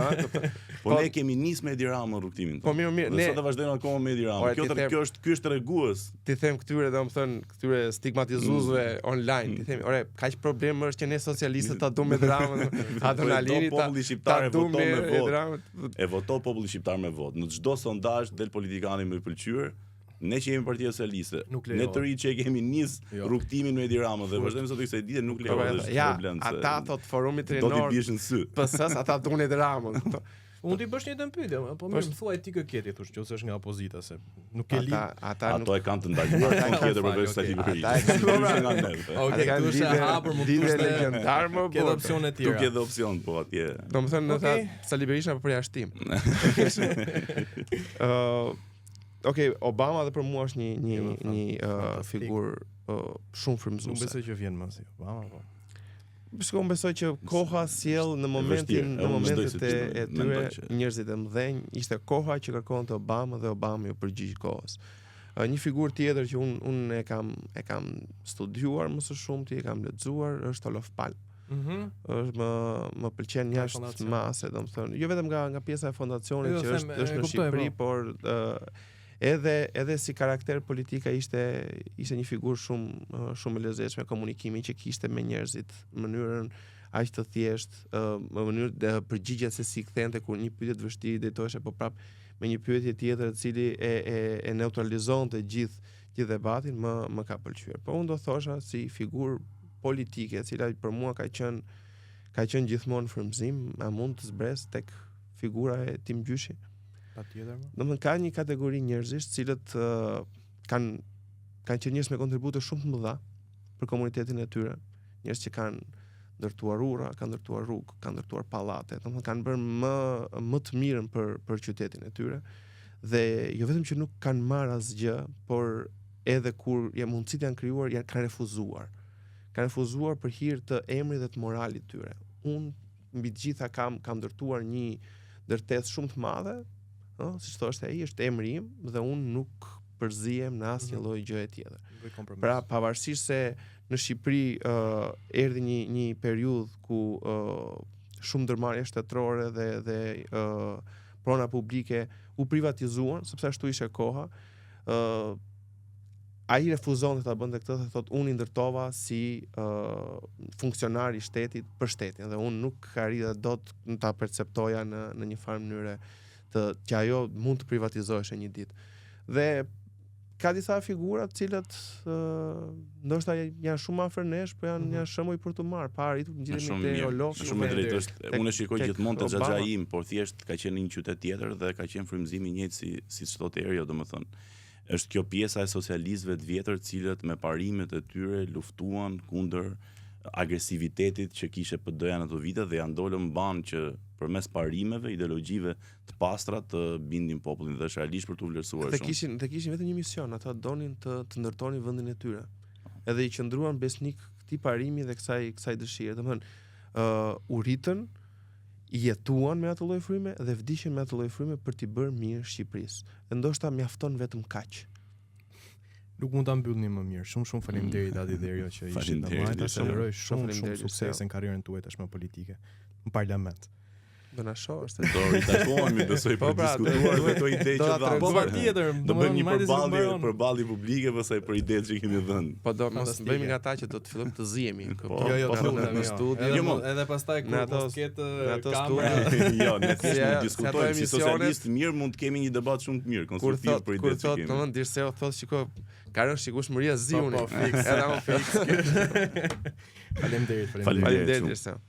po ne kemi nisë me Edi Rama rrugtimin tonë. Po mirë, ne sot vazhdojmë akoma me Edi Rama. Ky është tregues. Ti them këtyre, domethënë, këtyre stigmatizuesve online, ti themi, ore, kaq problem është që ne socialistët ta duam me Dramën, Adrenalinit, populli shqiptar e voton populli shqiptar me votë. Në çdo sondazh del politikani më i pëlqyer. Ne që jemi Partia Socialiste, ne të rinj që kemi nis rrugtimin me Edi Ramën dhe vazhdojmë sot kësaj dite nuk lejohet problem. Ata thot forumi trenor. Do t'i bish në sy. PS-s ata duan Edi Ramën. Unë t'i bësh një të pyetje, po më thuaj ti kë keti thosh që është nga opozita se nuk e lidh. Ato e kanë të ndaluar kanë tjetër përveç Sali Berisha. Ata nga ne. Okej, tu është e hapur, mund të ishte legendar më, po. Ke opsione të tjera. Tu ke dhe opsion po atje. Domethënë ata Sali Berisha për jashtim. Okej, Obama dhe për mua është një figurë shumë frymëzuese. Unë besoj që vjen më si Obama, po. Unë besoj që koha sjell në momentet e tyre njerëzit e mëdhenj, ishte koha që kërkonte Obama dhe Obama ju përgjigj kohës. Një figurë tjetër që unë e kam studiuar më së shumti, e kam lexuar, është Olof Palme. Është më pëlqen jashtë mase, domethënë, jo vetëm nga pjesa e fondacionit që është në Shqipëri, por edhe si karakter politika ishte një figurë shumë e lezetshme komunikimi që kishte me njerëzit, në mënyrën aq të thjesht, në mënyrë përgjigje se si kthente kur një pyetje të vështirë drejtoheshe po prap me një pyetje tjetër e cili e neutralizonte gjithë debatin, më ka pëlqyer. Po unë do thosha si figurë politike, e cila për mua ka qenë gjithmonë frymëzim, a mund të zbres tek figura e Tim Gjyshi? Patjetër. Domethënë ka një kategori njerëzish cilët kanë qenë njerëz me kontribute shumë të mëdha për komunitetin e tyre, njerëz që kanë ndërtuar ura, kanë ndërtuar rrugë, kanë ndërtuar pallate, domethënë kanë bërë më të mirën për qytetin e tyre. Dhe jo vetëm që nuk kanë marrë asgjë, por edhe kur mundësitë janë krijuar, kanë refuzuar. Kanë refuzuar për hir të emrit dhe të moralit tyre. Unë mbi të gjitha kam ndërtuar një ndërtesë shumë të madhe, siç thoshte ai, është emri im dhe unë nuk përzihem në asnjë lloj gjëje tjetër. Pra pavarësisht se në Shqipëri erdhi një periudhë ku shumë ndërmarrje shtetërore dhe prona publike u privatizuan, sepse ashtu ishte koha. Ai refuzonte ta bënte këtë dhe thotë unë i ndërtova si funksionar i shtetit për shtetin dhe unë nuk arrita dot ta perceptoja në një farë mënyre që ajo mund të privatizoheshe një ditë. Dhe ka disa figura të cilët ndoshta janë shumë afër nesh, po janë shembuj për të marrë. Pa arritur ngjitemi te Olof. Shumë drejt është. Unë e shikoj gjithmonë te xhaxhai im, por thjesht ka qenë në një qytet tjetër dhe ka qenë frymëzimi i njëjtë si thotë Erio, domethënë. Është kjo pjesa e socialistëve të vjetër, të cilët me parimet e tyre luftuan kundër agresivitetit që kishte PD-ja në ato vite dhe janë dolën mban që përmes parimeve, ideologjive të pastra të bindin popullin dhe realisht për t'u vlerësuar shumë. Dhe kishin vetëm një mision, ata donin të ndërtonin vendin e tyre. Edhe i qëndruan besnik këtij parimi dhe kësaj dëshire. Domethënë, u ritën, jetuan me atë lloj fryme dhe vdiqën me atë lloj fryme për t'i bërë mirë Shqipërisë. Dhe ndoshta mjafton vetëm kaq. Nuk mund ta mbyllni më mirë. Shumë faleminderit Adi Derio që ishit me ne. Të uroj shumë sukses në karrierën tuaj tashmë politike në parlament. Do na shohësh. Do ritakohemi besoj për diskutuar me këto ide që dha. Po patjetër, do bëjmë një përballje publike pastaj për idetë që kemi dhënë. Po do mos bëjmë nga ata që do të fillojmë të zihemi. Jo, në studio. Edhe pastaj kur mos ketë kamera. Jo, ne thjesht diskutojmë si socialist mirë mund të kemi një debat shumë të mirë, konstruktiv për idetë që kemi. Kur thotë, Dirceu thotë shikoj, ka rënë shikueshmëria ziuni. Po, fiks. Edhe unë fiks. Faleminderit. Faleminderit Dirceu.